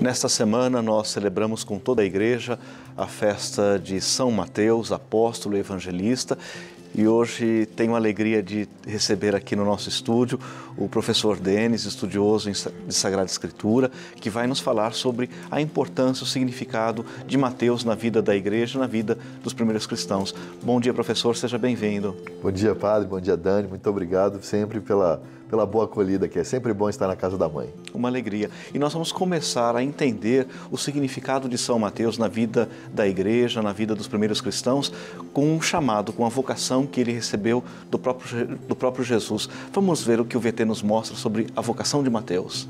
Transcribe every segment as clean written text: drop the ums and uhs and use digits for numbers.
Nesta semana nós celebramos com toda a igreja a festa de São Mateus, apóstolo e evangelista. E hoje tenho a alegria de receber aqui no nosso estúdio o professor Denis, estudioso de Sagrada Escritura, que vai nos falar sobre a importância, o significado de Mateus na vida da igreja, na vida dos primeiros cristãos. Bom dia, professor, seja bem-vindo. Bom dia, padre, bom dia, Dani, muito obrigado sempre pela boa acolhida, que é sempre bom estar na casa da mãe. Uma alegria. E nós vamos começar a entender o significado de São Mateus na vida da igreja, na vida dos primeiros cristãos, com um chamado, com a vocação que ele recebeu do próprio Jesus. Vamos ver o que o VT nos mostra sobre a vocação de Mateus.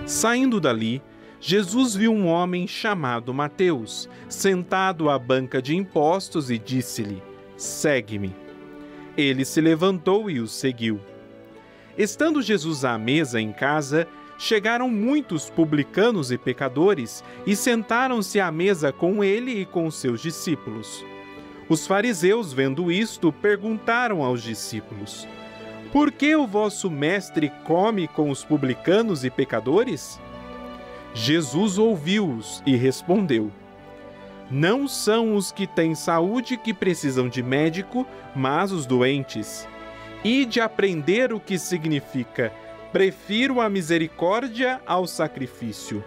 Saindo dali, Jesus viu um homem chamado Mateus, sentado à banca de impostos e disse-lhe: "Segue-me." Ele se levantou e o seguiu. Estando Jesus à mesa em casa, chegaram muitos publicanos e pecadores e sentaram-se à mesa com ele e com os seus discípulos. Os fariseus, vendo isto, perguntaram aos discípulos: "Por que o vosso mestre come com os publicanos e pecadores?" Jesus ouviu-os e respondeu: "Não são os que têm saúde que precisam de médico, mas os doentes. Ide aprender o que significa: prefiro a misericórdia ao sacrifício.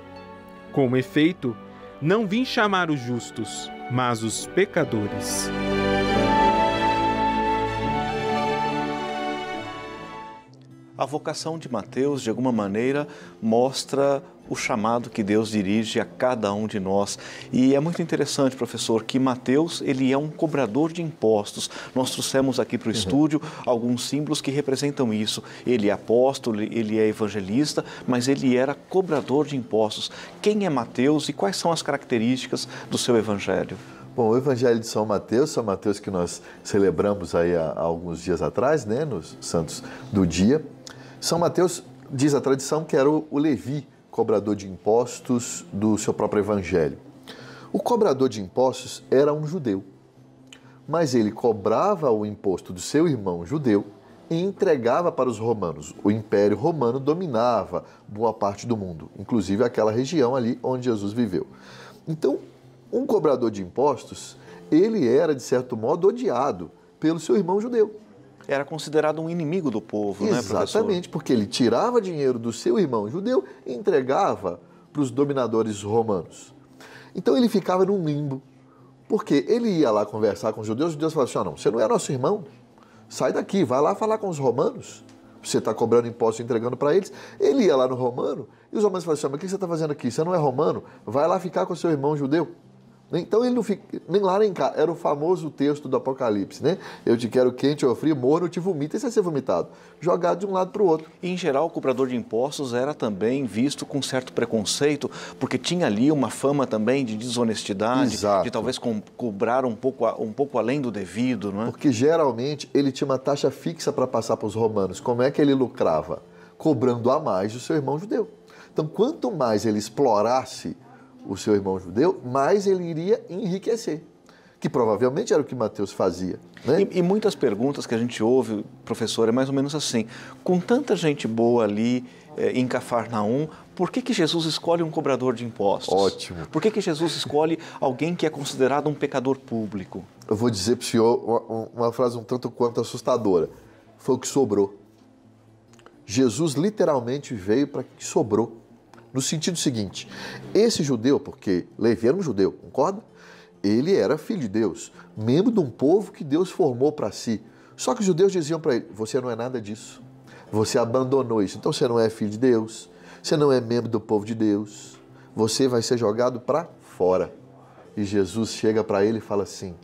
Com efeito, não vim chamar os justos, mas os pecadores." A vocação de Mateus, de alguma maneira, mostra o chamado que Deus dirige a cada um de nós. E é muito interessante, professor, que Mateus, ele é um cobrador de impostos. Nós trouxemos aqui para o estúdio alguns símbolos que representam isso. Ele é apóstolo, ele é evangelista, mas ele era cobrador de impostos. Quem é Mateus e quais são as características do seu evangelho? Bom, o Evangelho de São Mateus que nós celebramos aí há alguns dias atrás, né, nos Santos do Dia. São Mateus, diz a tradição, que era o Levi, cobrador de impostos do seu próprio Evangelho. O cobrador de impostos era um judeu, mas ele cobrava o imposto do seu irmão judeu e entregava para os romanos. O Império Romano dominava boa parte do mundo, inclusive aquela região ali onde Jesus viveu. Então, um cobrador de impostos, ele era, de certo modo, odiado pelo seu irmão judeu. Era considerado um inimigo do povo, né, professor? Exatamente, porque ele tirava dinheiro do seu irmão judeu e entregava para os dominadores romanos. Então ele ficava num limbo, porque ele ia lá conversar com os judeus falavam assim: não, você não é nosso irmão, sai daqui, vai lá falar com os romanos, você está cobrando imposto e entregando para eles. Ele ia lá no romano e os romanos falavam assim: mas o que você está fazendo aqui? Você não é romano? Vai lá ficar com o seu irmão judeu. Então ele não fica nem lá nem cá. Era o famoso texto do Apocalipse, né? Eu te quero quente ou frio, morno, eu te vomito. Esse é ser vomitado, jogado de um lado para o outro. E, em geral, o cobrador de impostos era também visto com certo preconceito, porque tinha ali uma fama também de desonestidade, Exato. de talvez cobrar um pouco além do devido, não é? Porque geralmente ele tinha uma taxa fixa para passar para os romanos. Como é que ele lucrava? Cobrando a mais do seu irmão judeu. Então, quanto mais ele explorasse o seu irmão judeu, mais ele iria enriquecer, que provavelmente era o que Mateus fazia, né? E muitas perguntas que a gente ouve, professor, é mais ou menos assim: com tanta gente boa ali em Cafarnaum, por que Jesus escolhe um cobrador de impostos? Ótimo. Por que Jesus escolhe alguém que é considerado um pecador público? Eu vou dizer para o senhor uma frase um tanto quanto assustadora: foi o que sobrou. Jesus literalmente veio para que sobrou. No sentido seguinte, esse judeu, porque Levi era um judeu, concorda? Ele era filho de Deus, membro de um povo que Deus formou para si. Só que os judeus diziam para ele: você não é nada disso, você abandonou isso, então você não é filho de Deus, você não é membro do povo de Deus, você vai ser jogado para fora. E Jesus chega para ele e fala assim: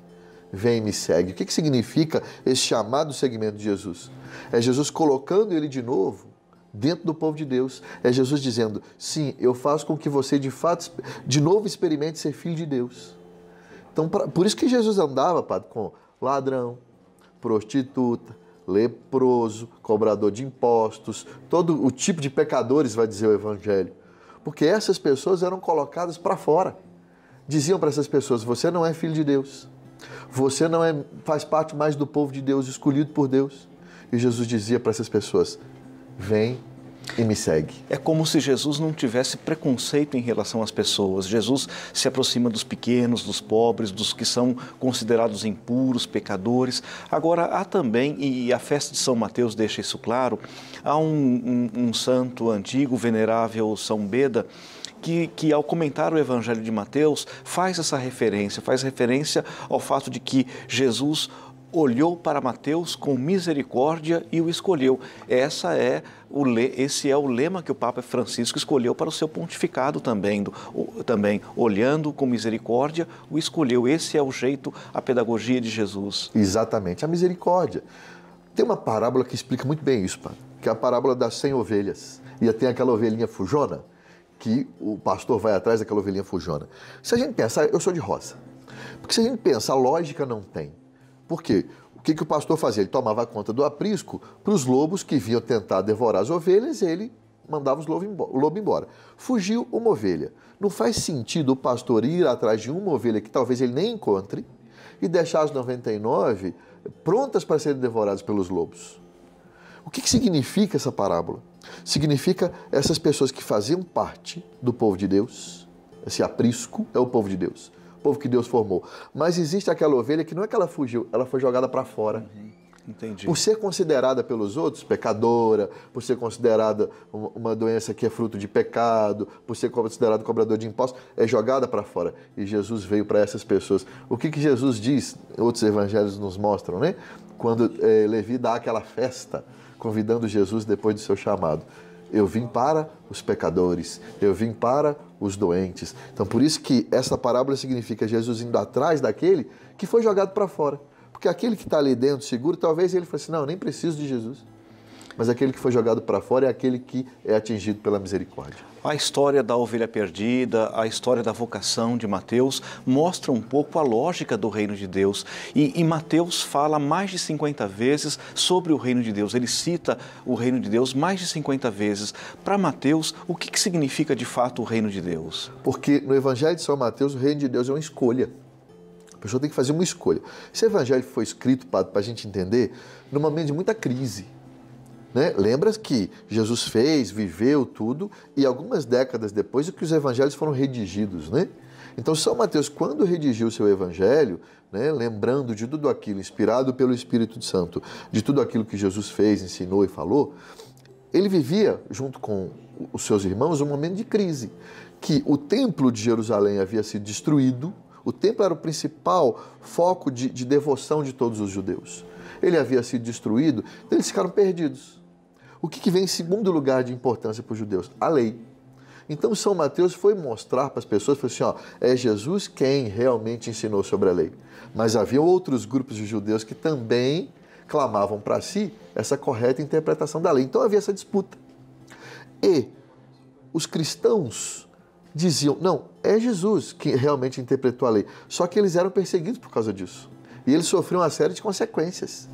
vem e me segue. O que significa esse chamado segmento de Jesus? É Jesus colocando ele de novo dentro do povo de Deus. É Jesus dizendo: sim, eu faço com que você de fato, de novo, experimente ser filho de Deus. Então, por isso que Jesus andava, padre, com ladrão, prostituta, leproso, cobrador de impostos, todo o tipo de pecadores, vai dizer o Evangelho. Porque essas pessoas eram colocadas para fora. Diziam para essas pessoas: você não é filho de Deus, você não faz parte mais do povo de Deus, escolhido por Deus. E Jesus dizia para essas pessoas: vem e me segue. É como se Jesus não tivesse preconceito em relação às pessoas. Jesus se aproxima dos pequenos, dos pobres, dos que são considerados impuros, pecadores. Agora, há também, e a festa de São Mateus deixa isso claro, há um santo antigo, venerável São Beda, que ao comentar o Evangelho de Mateus faz referência ao fato de que Jesus olhou para Mateus com misericórdia e o escolheu. Esse é o lema que o Papa Francisco escolheu para o seu pontificado também, olhando com misericórdia, o escolheu. Esse é o jeito, a pedagogia de Jesus. Exatamente, a misericórdia. Tem uma parábola que explica muito bem isso, Padre, que é a parábola das 100 ovelhas. E tem aquela ovelhinha fujona, que o pastor vai atrás daquela ovelhinha fujona. Se a gente pensar, eu sou de roça, porque se a gente pensar, lógica não tem. Por quê? O que o pastor fazia? Ele tomava conta do aprisco para os lobos que vinham tentar devorar as ovelhas, ele mandava o lobo embora. Fugiu uma ovelha. Não faz sentido o pastor ir atrás de uma ovelha que talvez ele nem encontre e deixar as 99 prontas para serem devoradas pelos lobos. O que significa essa parábola? Significa essas pessoas que faziam parte do povo de Deus, esse aprisco é o povo de Deus. O povo que Deus formou. Mas existe aquela ovelha que não é que ela fugiu, ela foi jogada para fora. Entendi. Por ser considerada pelos outros pecadora, por ser considerada uma doença que é fruto de pecado, por ser considerado cobrador de impostos, é jogada para fora. E Jesus veio para essas pessoas. O que Jesus diz, outros evangelhos nos mostram, né? Quando Levi dá aquela festa, convidando Jesus depois do seu chamado. Eu vim para os pecadores, eu vim para os doentes. Então, por isso que essa parábola significa Jesus indo atrás daquele que foi jogado para fora. Porque aquele que está ali dentro, seguro, talvez ele fale assim, não, eu nem preciso de Jesus. Mas aquele que foi jogado para fora é aquele que é atingido pela misericórdia. A história da ovelha perdida, a história da vocação de Mateus mostra um pouco a lógica do reino de Deus. E Mateus fala mais de 50 vezes sobre o reino de Deus. Ele cita o reino de Deus mais de 50 vezes. Para Mateus, o que significa de fato o reino de Deus? Porque no Evangelho de São Mateus, o reino de Deus é uma escolha. A pessoa tem que fazer uma escolha. Esse evangelho foi escrito, Padre, para a gente entender, num momento de muita crise. Né? Lembra que Jesus fez, viveu tudo, e algumas décadas depois é que os evangelhos foram redigidos. Né? Então, São Mateus, quando redigiu o seu evangelho, né, lembrando de tudo aquilo, inspirado pelo Espírito Santo, de tudo aquilo que Jesus fez, ensinou e falou, ele vivia, junto com os seus irmãos, um momento de crise, que o templo de Jerusalém havia sido destruído. O templo era o principal foco de devoção de todos os judeus. Ele havia sido destruído, então eles ficaram perdidos. O que vem em segundo lugar de importância para os judeus? A lei. Então São Mateus foi mostrar para as pessoas, falou assim, ó, é Jesus quem realmente ensinou sobre a lei. Mas havia outros grupos de judeus que também clamavam para si essa correta interpretação da lei. Então havia essa disputa. E os cristãos diziam, não, é Jesus que realmente interpretou a lei. Só que eles eram perseguidos por causa disso. E eles sofriam uma série de consequências.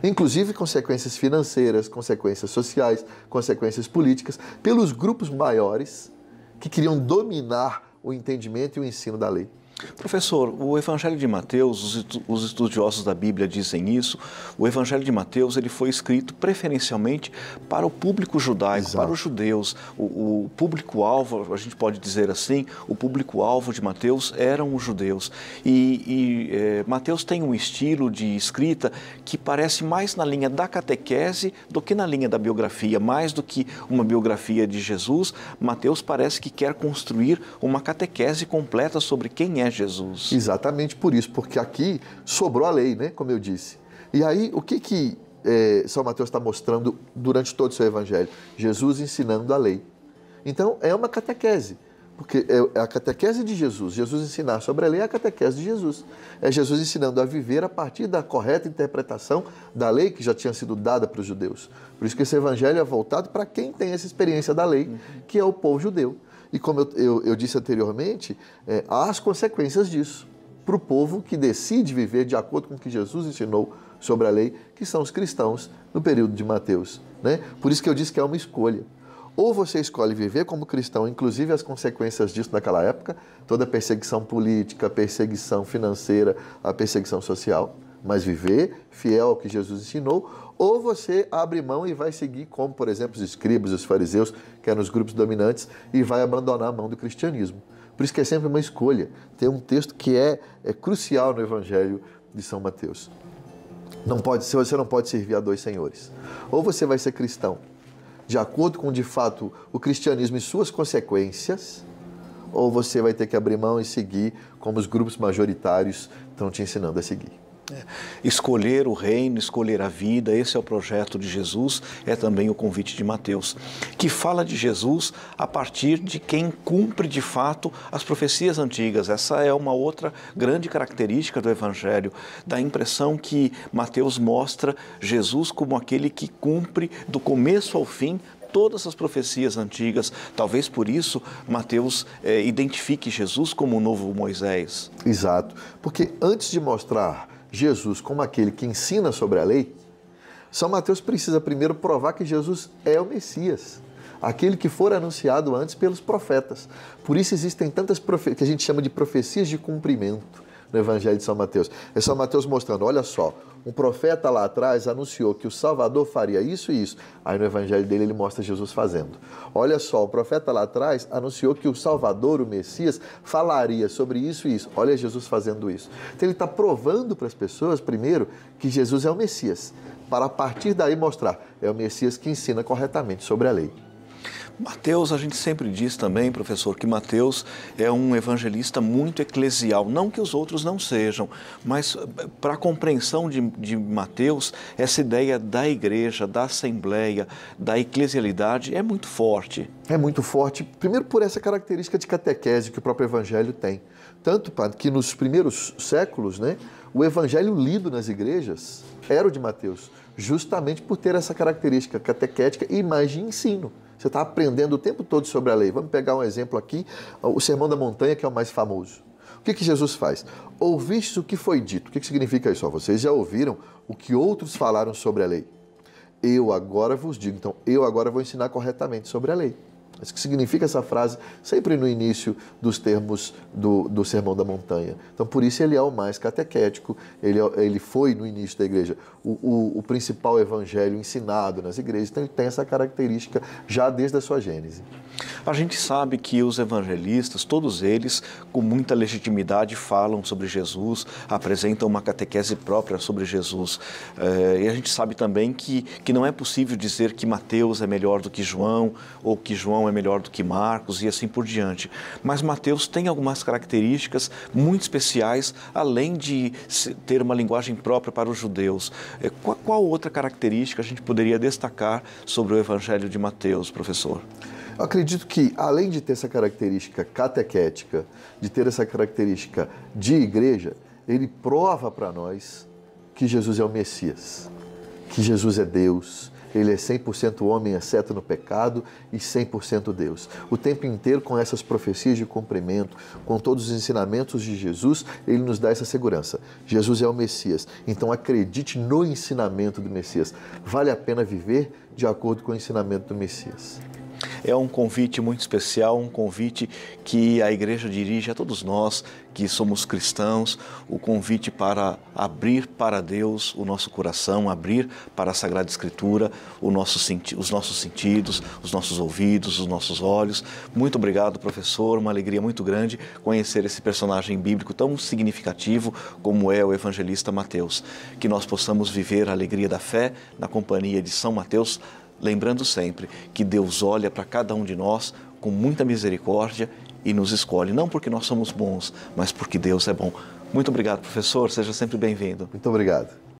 Inclusive consequências financeiras, consequências sociais, consequências políticas, pelos grupos maiores que queriam dominar o entendimento e o ensino da lei. Professor, o Evangelho de Mateus, os estudiosos da Bíblia dizem isso, o Evangelho de Mateus ele foi escrito preferencialmente para o público judaico, Exato. para os judeus. O público-alvo, a gente pode dizer assim, o público-alvo de Mateus eram os judeus. Mateus tem um estilo de escrita que parece mais na linha da catequese do que na linha da biografia. Mais do que uma biografia de Jesus, Mateus parece que quer construir uma catequese completa sobre quem é Jesus. Exatamente por isso, porque aqui sobrou a lei, né, como eu disse. E aí, o que São Mateus está mostrando durante todo o seu evangelho? Jesus ensinando a lei. Então, é uma catequese, porque é a catequese de Jesus. Jesus ensinar sobre a lei é a catequese de Jesus. É Jesus ensinando a viver a partir da correta interpretação da lei que já tinha sido dada para os judeus. Por isso que esse evangelho é voltado para quem tem essa experiência da lei, que é o povo judeu. E como eu disse anteriormente, há as consequências disso para o povo que decide viver de acordo com o que Jesus ensinou sobre a lei, que são os cristãos no período de Mateus. Né? Por isso que eu disse que é uma escolha. Ou você escolhe viver como cristão, inclusive as consequências disso naquela época, toda a perseguição política, a perseguição financeira, a perseguição social, mas viver fiel ao que Jesus ensinou, ou você abre mão e vai seguir como, por exemplo, os escribas, os fariseus, que eram os grupos dominantes, e vai abandonar a mão do cristianismo. Por isso que é sempre uma escolha. Tem um texto que é crucial no Evangelho de São Mateus. Você não pode servir a dois senhores. Ou você vai ser cristão, de acordo com, de fato, o cristianismo e suas consequências, ou você vai ter que abrir mão e seguir como os grupos majoritários estão te ensinando a seguir. Escolher o reino, escolher a vida, esse é o projeto de Jesus, é também o convite de Mateus, que fala de Jesus a partir de quem cumpre de fato as profecias antigas. Essa é uma outra grande característica do Evangelho, dá a impressão que Mateus mostra Jesus como aquele que cumpre do começo ao fim todas as profecias antigas. Talvez por isso Mateus identifique Jesus como o novo Moisés. Exato, porque antes de mostrar Jesus como aquele que ensina sobre a lei, São Mateus precisa primeiro provar que Jesus é o Messias, aquele que for anunciado antes pelos profetas. Por isso existem tantas que a gente chama de profecias de cumprimento no Evangelho de São Mateus. É São Mateus mostrando, olha só, um profeta lá atrás anunciou que o Salvador faria isso e isso. Aí no Evangelho dele ele mostra Jesus fazendo. Olha só, o profeta lá atrás anunciou que o Salvador, o Messias, falaria sobre isso e isso. Olha Jesus fazendo isso. Então ele está provando para as pessoas, primeiro, que Jesus é o Messias, para a partir daí mostrar, é o Messias que ensina corretamente sobre a lei. Mateus, a gente sempre diz também, professor, que Mateus é um evangelista muito eclesial. Não que os outros não sejam, mas para a compreensão de Mateus, essa ideia da igreja, da assembleia, da eclesialidade é muito forte. É muito forte, primeiro por essa característica de catequese que o próprio evangelho tem. Tanto que nos primeiros séculos, o evangelho lido nas igrejas era o de Mateus, justamente por ter essa característica catequética e mais de ensino. Você está aprendendo o tempo todo sobre a lei. Vamos pegar um exemplo aqui, o Sermão da Montanha, que é o mais famoso. O que Jesus faz? Ouvistes o que foi dito. O que significa isso? Vocês já ouviram o que outros falaram sobre a lei. Eu agora vos digo. Então, eu agora vou ensinar corretamente sobre a lei. Mas o que significa essa frase? Sempre no início dos termos do Sermão da Montanha. Então, por isso ele é o mais catequético, ele foi no início da igreja o principal evangelho ensinado nas igrejas, então ele tem essa característica já desde a sua gênese. A gente sabe que os evangelistas, todos eles, com muita legitimidade, falam sobre Jesus, apresentam uma catequese própria sobre Jesus. E a gente sabe também que não é possível dizer que Mateus é melhor do que João, ou que João é melhor do que Marcos e assim por diante. Mas Mateus tem algumas características muito especiais, além de ter uma linguagem própria para os judeus. Qual outra característica a gente poderia destacar sobre o Evangelho de Mateus, professor? Eu acredito que, além de ter essa característica catequética, de ter essa característica de igreja, ele prova para nós que Jesus é o Messias, que Jesus é Deus. Ele é 100% homem, exceto no pecado, e 100% Deus. O tempo inteiro, com essas profecias de cumprimento, com todos os ensinamentos de Jesus, ele nos dá essa segurança. Jesus é o Messias, então acredite no ensinamento do Messias. Vale a pena viver de acordo com o ensinamento do Messias. É um convite muito especial, um convite que a igreja dirige a todos nós que somos cristãos, o convite para abrir para Deus o nosso coração, abrir para a Sagrada Escritura os nossos sentidos, os nossos ouvidos, os nossos olhos. Muito obrigado, professor, uma alegria muito grande conhecer esse personagem bíblico tão significativo como é o evangelista Mateus. Que nós possamos viver a alegria da fé na companhia de São Mateus, lembrando sempre que Deus olha para cada um de nós com muita misericórdia e nos escolhe, não porque nós somos bons, mas porque Deus é bom. Muito obrigado, professor. Seja sempre bem-vindo. Muito obrigado.